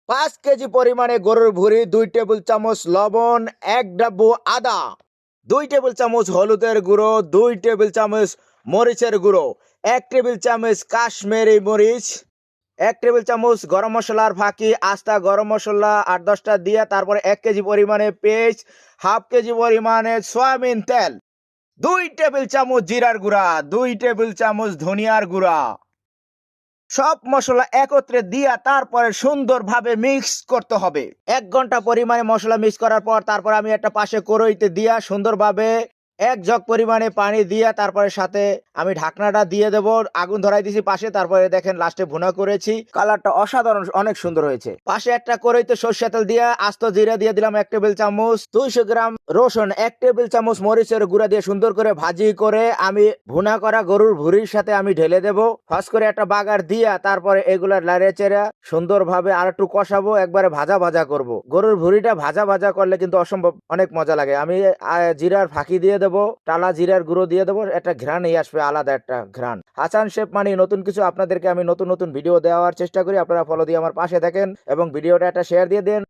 5 KG পরিমাণে গরুর ভুঁড়ি, 2 টেবিল চামচ লবণ, 1 ডাব্বু আদা, 2 টেবিল চামচ হলুদের গুঁড়ো, 2 টেবিল চামচ মরিচের গুঁড়ো, 1 টেবিল চামচ কাশ্মীরি মরিচ, 1 টেবিল চামচ গরম মশলার ফাঁকি, আস্তা গরম মশলা 8-10টা দিয়ে তারপরে 1 কেজি পরিমাণে পেঁয়াজ, 1/2 কেজি পরিমাণে সয়াবিন তেল, 2 টেবিল চামচ জিরার গুঁড়া, 2 টেবিল চামচ ধনিয়ার গুঁড়া, সব মশলা একত্রে দিয়া তারপরে সুন্দরভাবে মিক্স করতে হবে। 1 ঘন্টা পরিমাণে মশলা মিক্স করার পর তারপর আমি একটা পাশে কড়াইতে দিয়া সুন্দরভাবে 1 জগ পরিমাণে পানি দিয়া তারপরে সাথে আমি ঢাকনাটা দিয়ে দেব। আগুন ধরাই দিয়েছি পাশে, তারপরে দেখেন লাস্টে ভুনা করেছি, কালারটা অসাধারণ অনেক সুন্দর হয়েছে। পাশে একটা কড়াইতে সরষের তেল দিয়া আস্ত জিরা দিয়ে দিলাম 1 টেবিল চামচ, 200 গ্রাম রসুন, 1 টেবিল চামচ মরিচের গুঁড়া দিয়ে সুন্দর করে ভাজি করে আমি ভুনা করা গরুর ভুঁড়ির সাথে আমি ঢেলে দেব। ফাঁস করে একটা বাগার দিয়া তারপরে এগুলা লাড়ে চেড়া সুন্দরভাবে আর একটু কষাবো, একবারে ভাজা ভাজা করব। গরুর ভুঁড়িটা ভাজা ভাজা করলে কিন্তু অসম্ভব অনেক মজা লাগে। আমি জিরার ফাঁকি দিয়ে দেবো, টালা জিরার গুঁড়ো দিয়ে দেবো, একটা ঘ্রাণই আসবে, আলাদা একটা ঘ্রাণ। হাসান শেফ মানে নতুন কিছু, আপনাদেরকে আমি নতুন নতুন ভিডিও দেওয়ার চেষ্টা করি। আপনারা ফলো দিয়ে আমার পাশে থাকেন এবং ভিডিওটা একটা শেয়ার দিয়ে দেন।